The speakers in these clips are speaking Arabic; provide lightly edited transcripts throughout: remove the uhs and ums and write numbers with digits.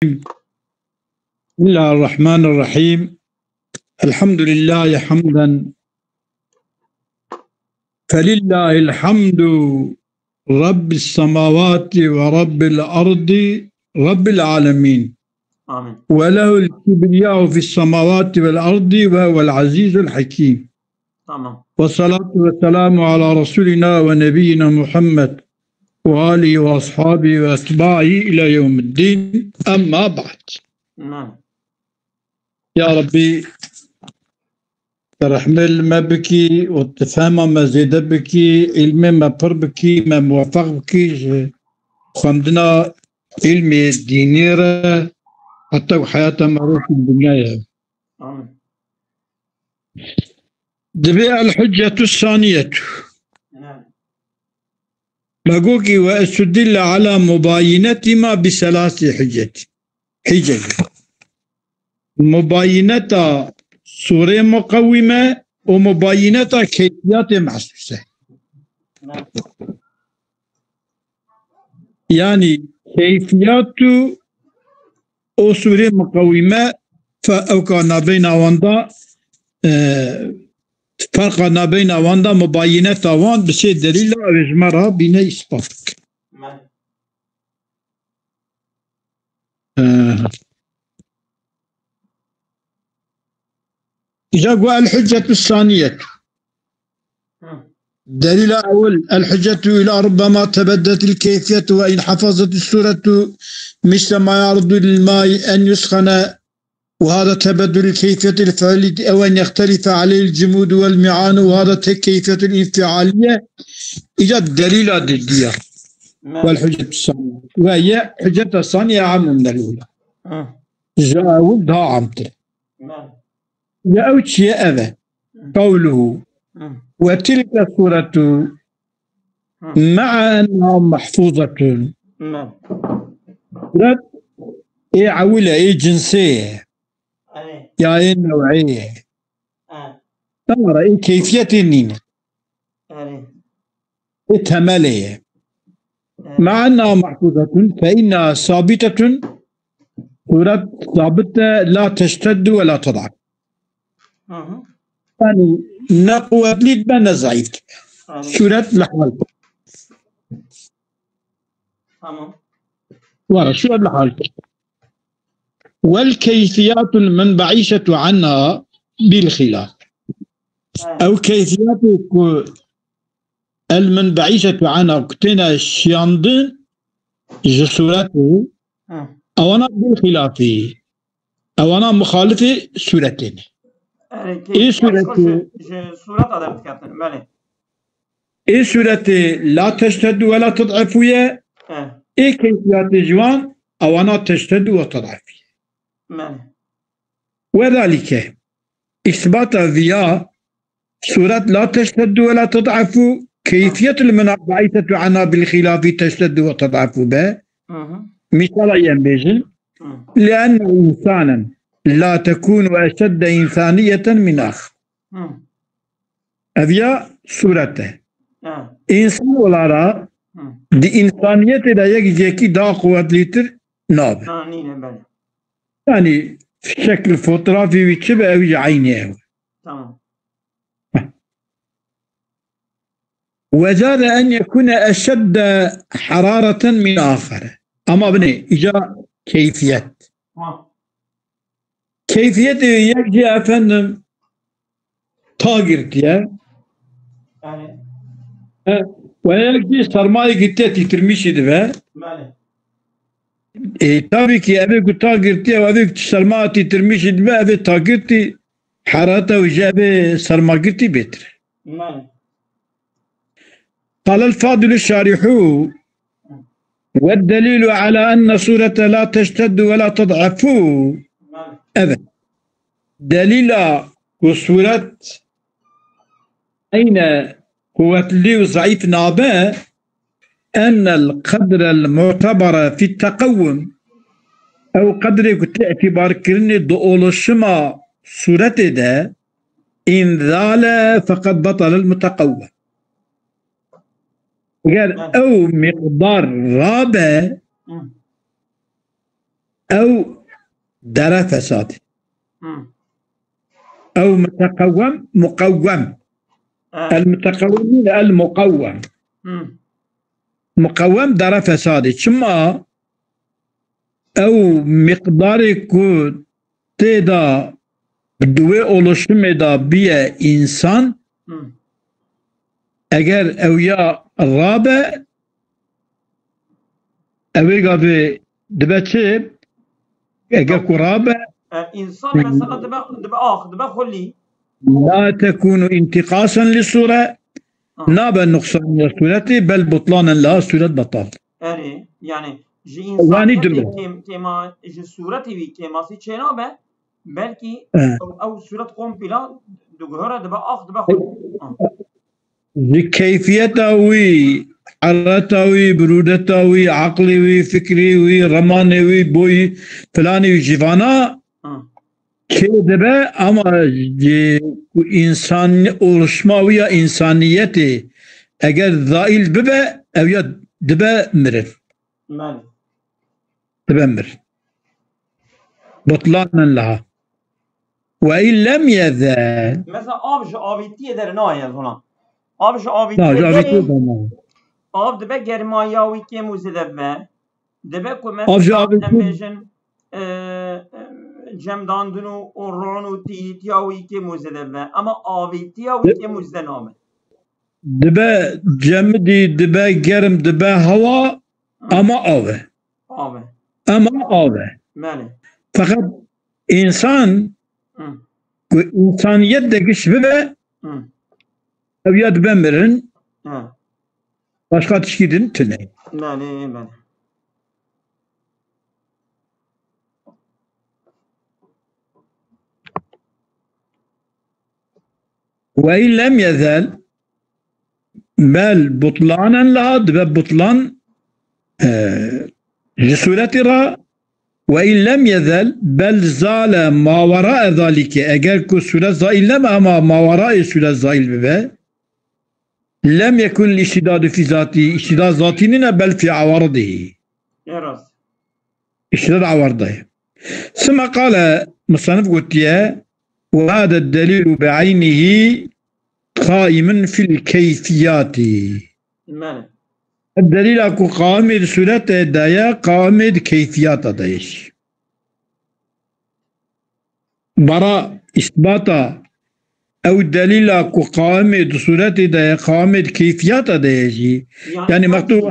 بسم الله الرحمن الرحيم. الحمد لله حمدا فلله الحمد رب السماوات ورب الأرض رب العالمين آمين. وله الكبرياء في السماوات والأرض وهو العزيز الحكيم. تمام. والصلاة والسلام على رسولنا ونبينا محمد وآله وأصحابه وأتباعه إلى يوم الدين. أما بعد، نعم. يا ربي ترحمل ما بكي وتفهم ما زيد بكي علم ما بر بكي ما موفق بكي خمدنا علم دينيرة حتى وحياة معروف الدنيا. آمين. دبيع الحجة الثانية نعم. مقوكي وأستدل على مباينتهما بثلاث حجج مباينة سورة مقومة ومباينة كيفيات محسوسة. نعم. يعني كيفيات أو سورة مقومة فأوكانا بين واندا فرقنا بين واندا مباينة وان بشيء دليل أجمرها بين إثباتك. نعم. جاء الحجة الثانية دليل أول الحجة إلى ربما تبدت الكيفية وإن حفظت السورة مثل ما يعرض للماء أن يسخن، وهذا تبدل الكيفية الفعلية أو أن يختلف عليه الجمود والمعان، وهذا كيفية الانفعالية. إذا الدليل ضدية والحجة الثانية، وهي حجة الثانية عام من الأولى. جاء ولدها عمتر يا أوتش يا أبا قوله وتلك السورة مع أنها محفوظة إيه عولة إيه جنسية يا إيه نوعية ترى إيه كيفية النين إيه تمالية مع أنها محفوظة فإنها ثابتة سورة ثابتة لا تشتد ولا تضعف. يعني نقوى بليد بنا ضعيف سورة لحال تمام. ورا سورة لحال. والكيفيات المنبعيشة عنها بالخلاف أو كيفيات المنبعيشة عنها كتنا الشياندن جسورته أو أنا بالخلاف أو أنا مخالف سورتين. إيه سورة أدبت كابتن مالي. إيه سورة لا تشتد ولا تضعف ويا إيه كيفيات جوان أو أنا تشتد وتضعف مالي. وذلك إثبات فيها سورة لا تشتد ولا تضعف كيفية المنبعيثة عنها بالخلاف تشتد وتضعف به مثال ينبغي لأن إنسانا لا تكون أشد إنسانية من آخر. أبيا سورته إنسان ولا دي إنسانية دا يجيكي دا قوة لتر ناب. يعني في شكل فوتوغرافي ويتشبه أو عينيه. وزاد أن يكون أشد حرارة من آخر. أما بني إجا كيفية يجي أفندم تاجرتيا ويجي سرمایه گیتی ترمیشی دوه tabii ki eve ku tagirtiya ve eve sermaati tırmışı ve eve tagirti harata ve eve sermagirti betir. قال الفاضل الشارح والدليل على أن سورة لا تشتد ولا تضعف أبدا. دليل وسورة أين قوة لي وضعيف نابه أن القدر المعتبر في التقوم أو قدر اعتبار كرني دول الشما سورة ده إن ذال فقد بطل المتقوم. قال أو مقدار رابع أو در فساد أو مقوم المتقومين المقوم مقوم در فساد شما أو مقدار كو تدا دوی oluşum da bir insan eğer evya rabe evi gabi dibçe eğer kurabe insan mesela dibe خلي لا تكون انتقاصا للصورة نابا نقصان للصورة بل بطلانا لها صورة بطال يعني جي انسان كما جي صورتي كما سي نابا بلكي او صورة كومبيلا دغهره دبا خلي كيفيته وي حرته برودته وي عقلي وي فكري وي رماني وي بوي فلاني وي جيفانا كذبه ama insan oluşma veya insaniyeti eğer zail bibe ev ya dibe mirir. Dibe mirir. Butlanan laha. Ve in lem yezal. Mesela aviti eder ne ya zona. Aviti eder. Av dibe germayawi ke muzedebe. Dibe ku mesela emejin cemdandunu orronu tiyawî ke muzedebe ama avîtiyawî ke muzdename dibe cemdi dibe germ dibe hava ama ave ama ave fakat insan insaniyet de kişibe eviyat bemirin başka tişkidin tüne وإن لم يزل بل بطلانا لها بطلان جسولتها وإن لم يزل بل زال ما وراء ذلك أجر كسولة زائل لما ما وراء سولة زائل ببه لم يكن الاشتداد في ذاته اشتداد ذاتنا بل في عوارضه اشتداد عوارضه ثم قال مصنف قتيه وهذا الدليل بعينه قائم في الكيفيات الدليل اكو قامد سورة دايا قامد كيفيات دايش براء اثباتا او الدليل اكو قامد سورة دايا قامد كيفيات دايشي يعني مكتوب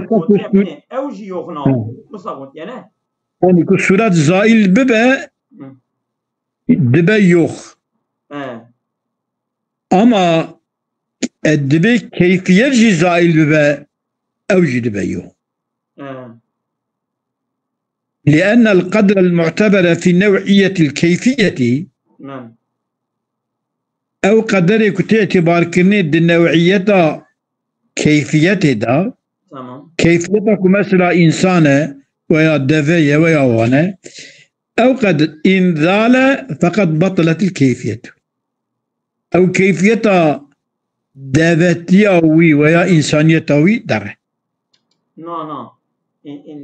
اوجي يوخنا مصابت يعني كو سورة زائل ببا دبا يوخ ama eddibi keyfiyet cizail bibe evcid beyo. لأن القدر المعتبر في نوعية الكيفية أو قدر كنت اعتبار كني دي نوعية كيفية دا كيفيتك مثلا إنسانة ويا دفية ويا وانا أو قد إن ذال فقد بطلت الكيفية أو كيفية دابتيوي ويا إنسانيتوي دره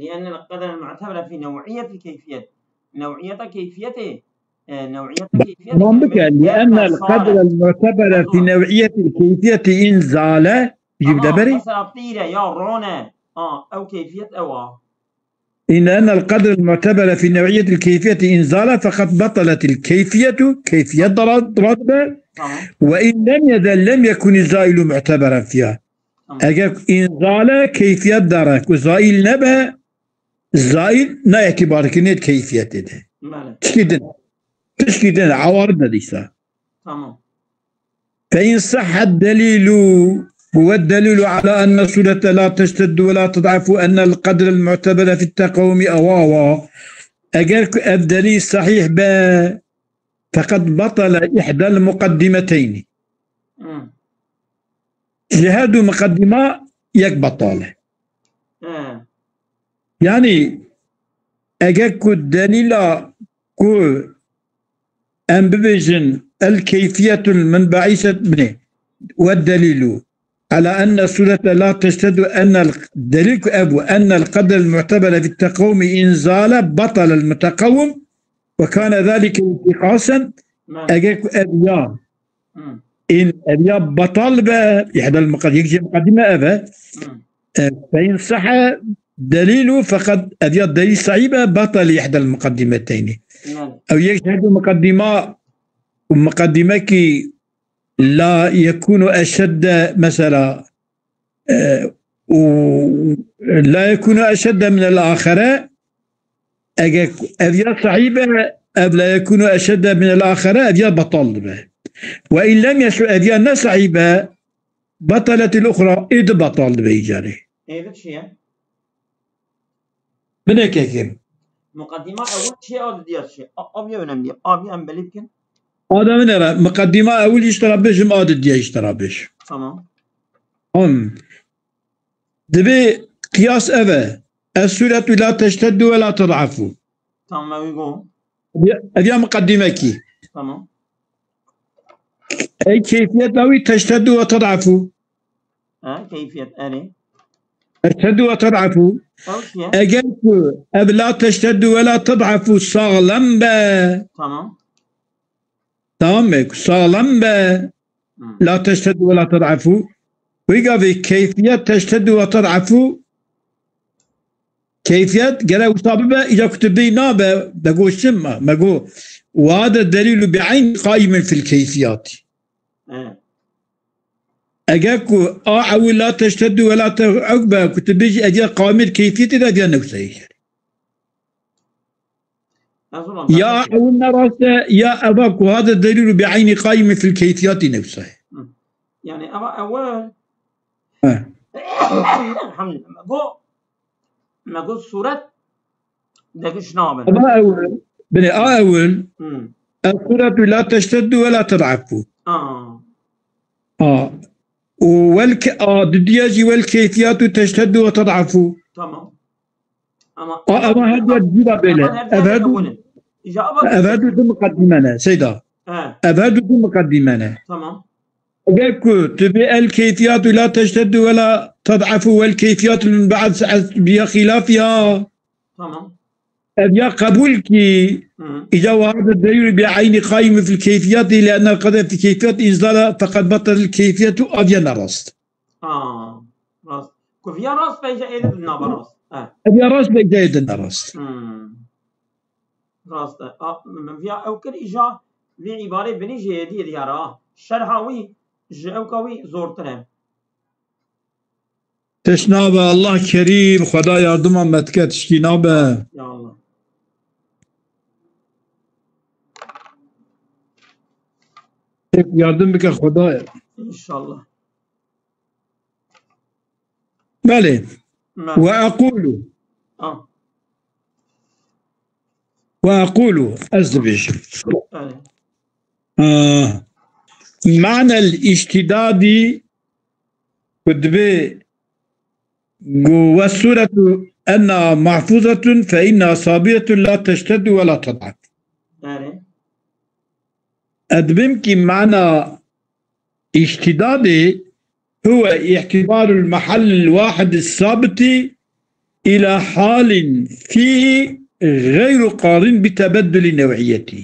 لأن القدر المعتبر في نوعية الكيفية نوعية كيفيته لأن القدر المعتبر في نوعية الكيفية إن زال يجيب دبري مثلا طيرة يا رونة أو كيفية إن أن القدر المعتبر في نوعية الكيفية إن زال فقد بطلت الكيفية كيفية راتبة وإن لم يزل لم يكن الزائل معتبرا فيها أجل إن زال كيفية درك وزائل نبه الزائل لا اعتبار كنيت كيفية ده تشكيدن عوارضنا ديسا فإن صح الدليل هو الدليل على أن الصلة لا تشتد ولا تضعف وأن القدر المعتبر في التقوم أواوا أجل الدليل صحيح با فقد بطل إحدى المقدمتين جهاد مقدمة يك بطالة يعني أجاك الدليل كو أنببجن الكيفية المنبعثة منه والدليل على أن السورة لا تشتد أن الدليل أبو أن القدر المعتبر في التقوم إن زال بطل المتقوم وكان ذلك انتقاصا أجاك أبيان إن أبيان بطل بإحدى يجي مقدمة أبا فإن صح دليله فقد أبيان دليل صعيبة بطل إحدى المقدمتين أو يجد مقدمة كي لا يكون أشد مثلا لا يكون أشد من الآخرة أبيات صعيبة لا يكون أشد من الآخرة أبيات بطل به وإن لم يكن أبيات صعيبة بطلت الأخرى إذ بطل به جاري إيه شيء من هيك مقدمة أول شيء أو ديار شيء أبي أنمي أبي أمبلي يمكن هذا من أرى مقدمة أول يشترى بيش ما أدي يشترى بيش تمام دبي قياس أبا السورة لا تشتد ولا تضعف تمام ويقول هذه مقدمة كي تمام أي كيفية لوي تشتد وتضعف كيفية أني تشتد وتضعف أجلت أب لا تشتد ولا تضعف صالم با تمام صالم با لا تشتد ولا تضعف ويقع في كيفية تشتد وتضعف كيفية قال وصاببة إذا كتبي نابة بقول شمة بقول وهذا الدليل بعين قائم في الكيفيات أجاكو أو لا تشتد ولا تعقبة كتبي أجا قائم الكيفية إذا جاء نفسه يا أول نراسة يا أباك وهذا الدليل بعين قائم في الكيفيات نفسه يعني أول الحمد لله ما قلت صورة دقش نابل أول بني أول الصورة لا تشتد ولا تضعف الدياج والكيفيات تشتد وتضعف تمام أما هذا الجيبة بلا أبهدوا مقدمنا سيدا أبهدوا مقدمنا تمام تبي الكيفيات لا تشتد ولا تضعف والكيفيات من بعد بخلافها تمام أبيا قبولك إذا وهذا الدليل بعين قائم في الكيفيات لأن القدر في كيفيات إنزال فقد بطل الكيفية أبيا نرست راست كيفية راست بيجا إيد النبراست أبيا راست بيجا إيد النرست راست فيها أو كل إجا في عبارة بني جيدي ديارا شرحاوي جاوكاوي زورتره تشنابه الله كريم خدا يردم متكت تشكينابه يا الله يردم بك خدايا إن شاء الله بله وأقول أزدبج معنى الاشتداد كتبه والسورة أنها محفوظة فإنها صابرة لا تشتد ولا تضعف أدبمك معنى اشتداد هو اعتبار المحل الواحد الثابت إلى حال فيه غير قارن بتبدل نوعيته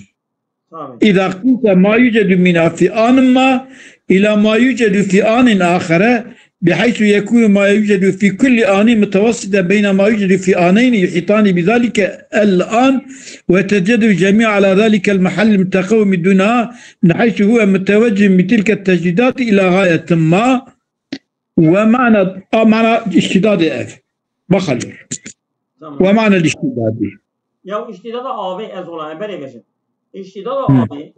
إذا قلت ما يوجد من في آن ما إلى ما يوجد في آن آخر بحيث يكون ما يوجد في كل آن متوسطا بين ما يوجد في آنين يحيطان بذلك الآن ويتجدد الجميع على ذلك المحل المتقوم دونها من حيث هو متوجه بتلك التجديدات إلى غاية ما ومعنى اشتداد بخلي ومعنى الاشتداد يا اشتداد آبي أزولا بري بشن اشتداد آبي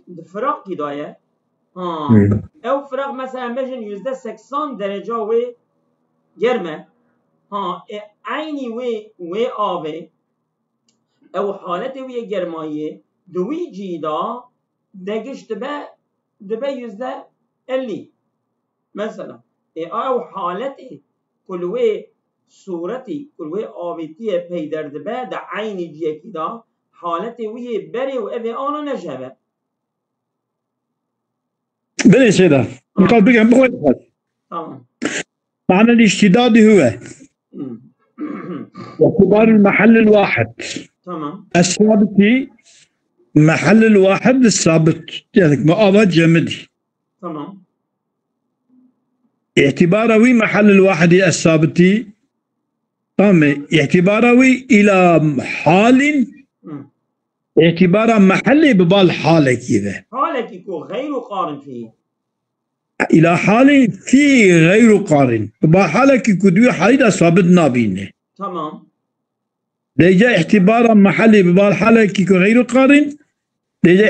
د فراق كداية او فراق مثلا بجن %80 درجة و گرمه عيني و آبي او حالت و گرمایه دوی جيدا دقش دبا %50 مثلا او حالت كل صورتي كل آبيتي پیدر دبا دا عيني جيكي دا حالت وی بری و ابی آنو نشبه بله سيدا نقول بقى بخوي تمام. معنى الاشتداد هو اعتبار المحل الواحد تمام. الثابت محل الواحد الثابت يعني مؤابد جمدي تمام. اعتباره محل الواحد الثابت اعتباره إلى حال اعتباره محلي ببال حالة كذا حالك يكون غير قارن فيه إلى حال في غير قارن ببال حالك يكون حالة ثابت نابينه تمام. ليجا اعتباره محلي ببال حالك يكون غير قارن ليجا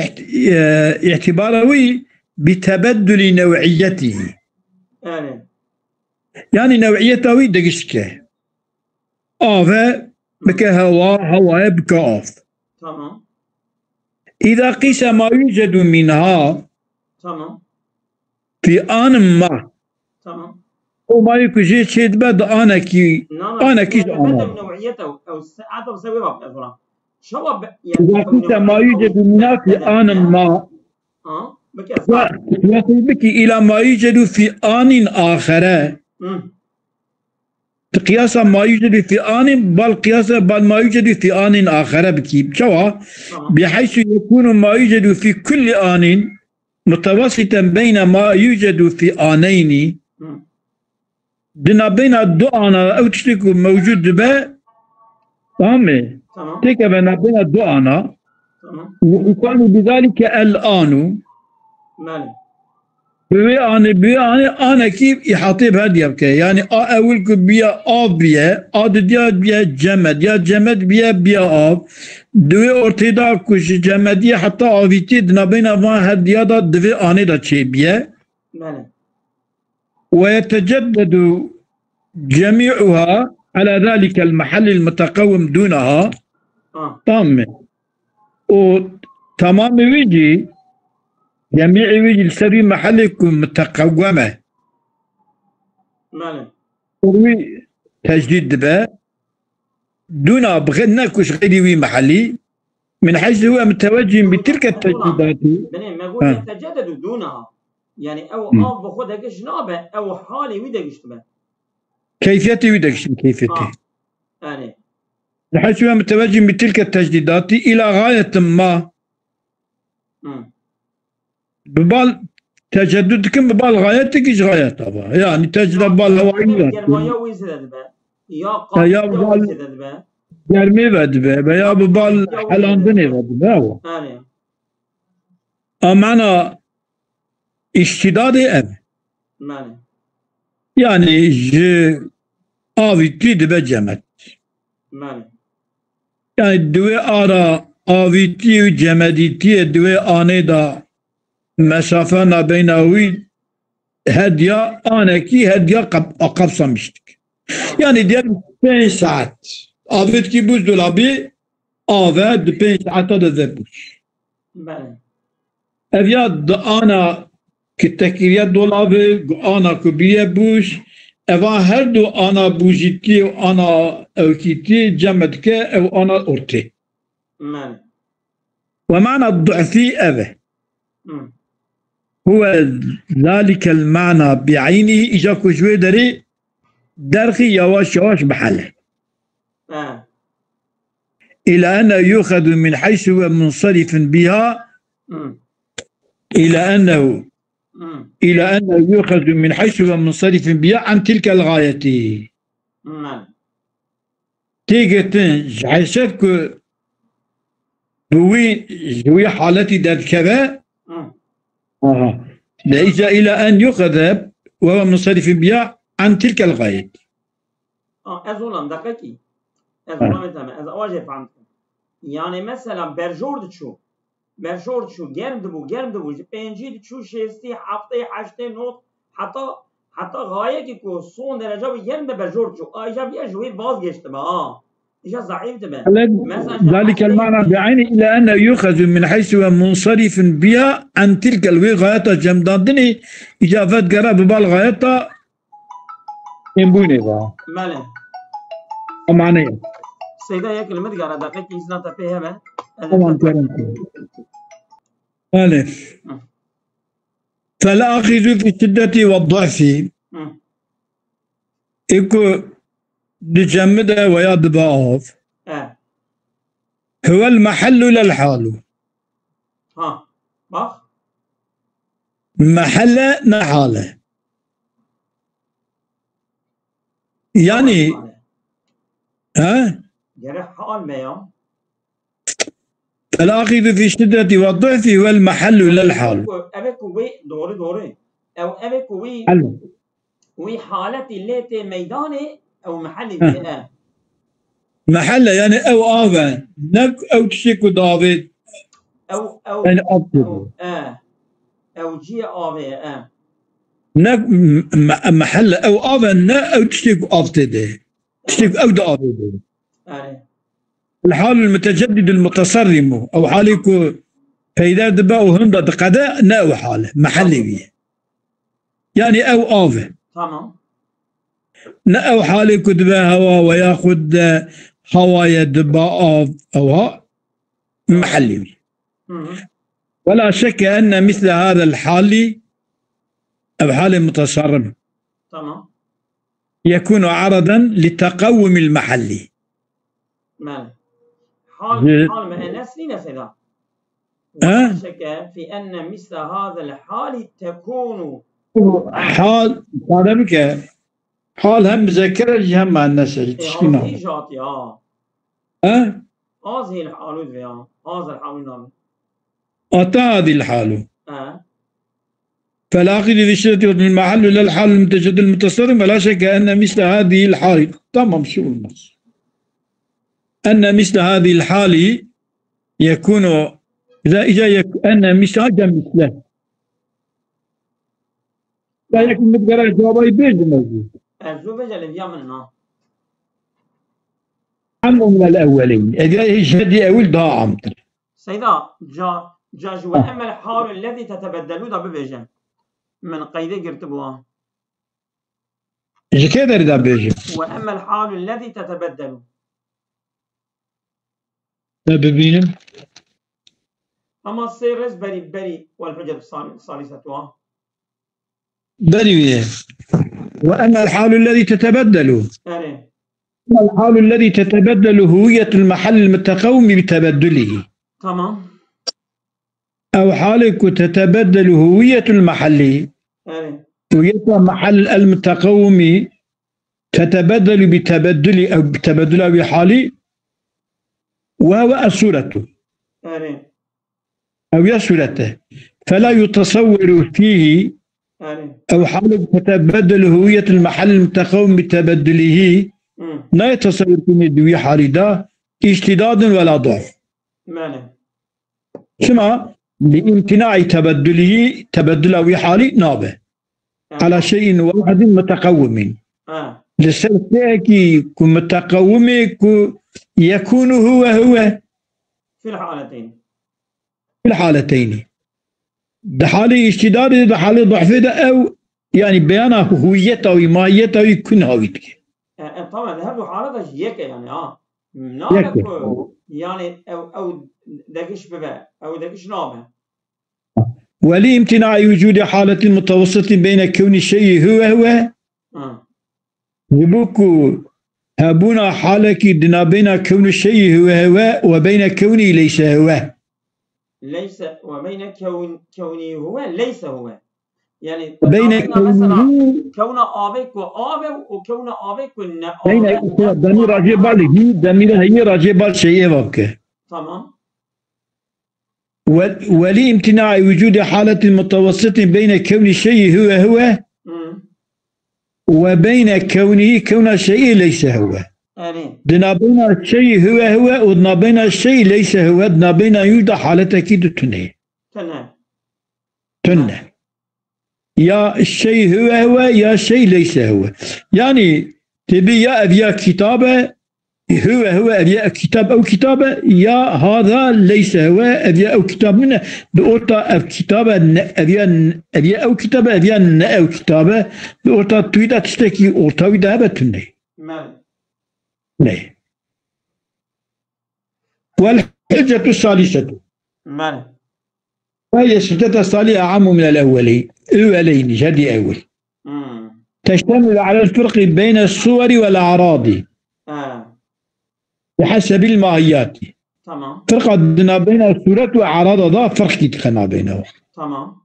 اعتباره بتبدل نوعيته يعني نوعيته دقشكه آفا بك هوا بك آف تمام. إذا قيس ما يوجد منها تمام. في آن ما تمام. وما يكون شيء بعد أنا كي أنا كيش أنا نوعيته أو ساعات بسوي بقى أصلا شو إذا قيس ما يوجد منها في آن ما بك إلى ما يوجد في آن آخر قياس ما يوجد في آن بل قياس بل ما يوجد في آن آخر بكي شوا بحيث يكون ما يوجد في كل آن متوسطا بين ما يوجد في آنين دنا بين الدعانا أو تشتكوا موجود به فهمي تيك بين الدعانا ويقال بذلك الآن أنا كيف يحطي بهدي بكي يعني أول بيا آف بيا أديات بيا جمد يا جمد بيا آف دوي ارتدا كش جمدية حتى آفيتي دنا بين ما هديات دوي آني دا چه بيا ويتجدد جميعها على ذلك المحل المتقوم دونها تام وتمام ويجي جميع ويجي السري محلكم متقومة وي تجديد با دون بغينا كوش غيري محلي من حيث هو متوجه بتلك التجديدات ما يقول يتجدد دونها يعني او اب بخدها جنابه او حالي ويدقش تبع كيفيتي ويدقش كيفيتي يعني بحيث هو متوجه بتلك التجديدات الى غايه ما ببال تجددكم ببال غايتك ايش غايتها يعني تجدد بالهوائيات يا ببال جرمي بدبه يا ببال حلاندني بدبه معنى اشتداد اب يعني آويتي دبه جمت يعني دوي آرا آويتي و جمديتي دوي آنه دا مسافه بينوي هدية أنا كي هدية قبصة مشتك يعني ديال 5 ساعات آفيت كي بوش دولابي آفيت دو 5 ساعات دا بوش أفياد أنا كتكيريات دولابي أنا كبية بوش أفا هردو أنا بوجيتي وأنا أوكيتي جمدك أو أنا أورتي ومعنى الضعفي أفا هو ذلك المعنى بعينه إجاكو شوي دري درخي يواش يواش بحله إلى أنه يؤخذ من حيث هو منصرف بها إلى أنه يؤخذ من حيث هو منصرف بها عن تلك الغاية تيجتن حيثك بوي حالتي ذات كذا ليس إلى أن يؤخذ وهو منصرف بها عن تلك الغاية أظن دقيقي أظن تمام أظن أواجه فهمتكم يعني مثلا برجورد شو گرم دبو پنجی شو شستی هفته هشته نوت حتی غایه که کو سون درجه و گرم ده برجورد شو ایجا بیا جوی باز گشته با ایجا ضعیف تبه ذلك المعنى بعين إلى أنه يؤخذ من حيث هو منصرف بها عن تلك الغايات جمدانتني إجابات قراب بالغايات ينبوني با ماله معنى سيدا يا كلمة قرا دقيقة إذا تفهمها طبعا كرمت ألف فالآخذ في الشدة والضعف مم. إكو دجمدة ويا دباف هو المحل للحال ها بخ محل نحاله يعني ها جرح حال ميا الآخذ في الشدة والضعف هو المحل للحال أبك وي دوري أو أبك وي حلو. وي حالتي اللي ميداني أو محل بيئة محل يعني أو آبا نك أو تشيكو دافيد أو يعني أو أبتدو أو جي آبي نك محل أو آبا نا أو تشيكو أبتدي تشيكو أو دافيد الحال المتجدد المتصرم أو حالكو فإذا دباو هندا دقدا نا حاله محلي بيه يعني أو آبا تمام نا أو حالكو دبا هوا وياخد هوايا دبا أو محلي بيه ولا شك أن مثل هذا الحال أو حال متصرم تمام يكون عرضا للتقوم المحلي مال حال مؤنث لنفذا ولا شك في أن مثل هذا الحال تكون حال هذا بك حال هم مذكرة هم مؤنث هذه جاتي هذه الحال فيها هذا الحال نعم أتى هذه الحال فالآخذ في الشدة المحل للحال المتجدد المتصرم ولا شك أن مثل هذه الحال تمام شو النص أن مثل هذه الحال يكون إذا أن مثل هذا مثله لا يكون متقرأ جوابي بيج موجود الزوبج اللي بيعملنا عم من الأولين إذا هي أول ضاع سيدا جاج وأما الحال الذي تتبدل ده ببيجن من قيد قرتبوها كده ده بيجن وأما الحال الذي تتبدل ببينم أما السيرس بري والحجة الثالثة بري وأما الحال الذي تتبدل الحال الذي تتبدل هوية المحل المتقوم بتبدله تمام أو حالك تتبدل هوية المحل هوية محل المتقوم تتبدل بتبدل أو بتبدل بحال وهو الصورة أو هي صورته فلا يتصور فيه أو حالك تتبدل هوية المحل المتقوم بتبدله لا يتصور فيه دوي حالي دا اشتداد ولا ضعف شما لامتناع تبدله تبدل حالي نابه على شيء واحد متقوم لسلسلة متقوم يكون هو في الحالتين ده حالي اشتداد ده حالي ضعف ده أو يعني بيان هويته وماهيته يكون هويته طبعا هذا حالة جيكة يعني يعني أو دقش بباء أو دقش نابه ولامتناع وجود حالة متوسط بين كون الشيء هو يبوكو هابونا حالك دنا بين كون الشيء هو وبين كونه ليس هو ليس وبين كونه هو ليس هو يعني بين كونه كون آبك وآب وكون آبك بين ضمير راجع بالي ضمير هي راجع بال شيء واقع تمام ولامتناع وجود حالة متوسط بين كون الشيء هو وبين كون الشيء ليس هو دنا بين الشيء هو ودنا بين الشيء ليس هو دنا بين يوجد حالة أكيد تنه يا الشيء هو يا شيء ليس هو يعني تبي يا أبيا كتابة هو أبيا كتاب أو كتابة يا هذا ليس هو أبيا أو كتاب منه بأوتا كتابة أبيا أو كتابة أبيا أو كتابة بأوتا تويدا تشتكي أوتا ويدا بتني نعم والحجة الثالثة وهي الستة الصالحة أعم من الأولين جدي أول تشتمل على الفرق بين الصور والأعراض بحسب الماهيات. تمام. فرق عندنا بين الصورة والأعراض ذا فرق يتخنى بينهم. تمام.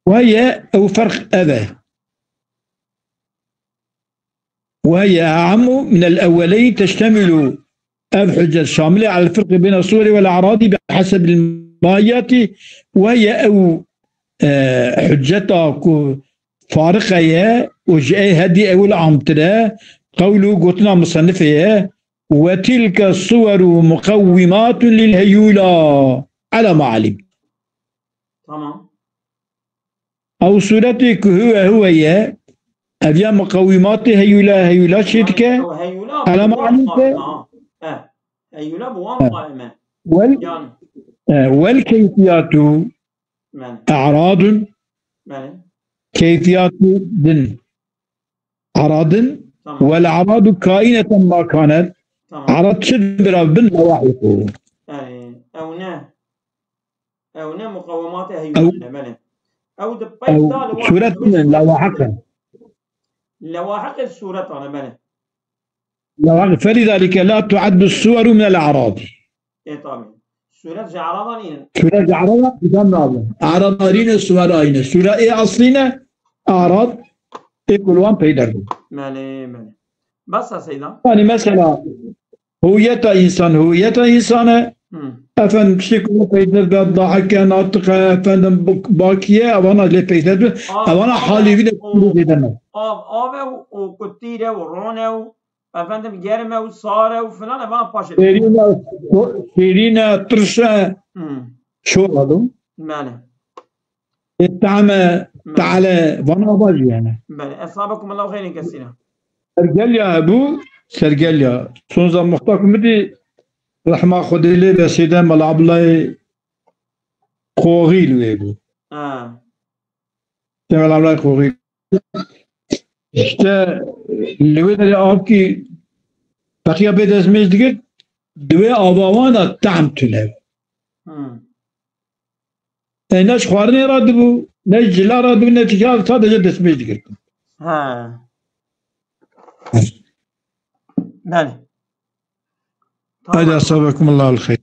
وهي أو فرق أذى، وهي أعم من الأولين تشتمل الحجة الشاملة على الفرق بين الصور والأعراض بحسب الماهيات، وهي أو حجتها فارقة وجاء هدي أول عمتنا قوله قلتنا مصنفة وتلك الصور مقومات للهيولى على ما علم. تمام. أو صورتك هو أبيا مقومات هيولى شتك على ما علم. هيولى بوان قائمة والكيفيات أعراض كيفيات دن أعراض والأعراض كائنة ما كانت أعراض شبرا باللواحق أو مقومات هيولى أو صورة لواحق الصورة أنا فلذلك لا تعد الصور من الأعراض. إيه طبعا صورة جعرضانين أعراضين الصورين الصورة إيه أصلنا أعراض إيه كلوان بيدر مالي بس سيدا يعني مثلا هوية إنسان أفن بشكل بيدر ضحك ناطق أفن باكية أوانا اللي بيدر أوانا حالي بيدر آبه وكتيره ورونه أفندم جرمه وصاره وفلان أوانا باشر شيرينا ترشا شو هذا؟ ماله التعمى تعالى وانا باجي يعني. ماله أصابكم الله خير كثيرا. سرقل يا أبو سرقل يا سونزا مختاكم مدي رحمة خدي لي بسيدة ملعب لي خوغيل ويبو. ملعب لي خوغيل. İşte لويدا أبكي بقية بدأ اسمه دقيق دوي أبوانا تعم تلو. ناش خوارني رادبو ناش جلا رادبو نتيجة صادق جد اسمه دقيق. نعم. هذا أصابكم الله الخير.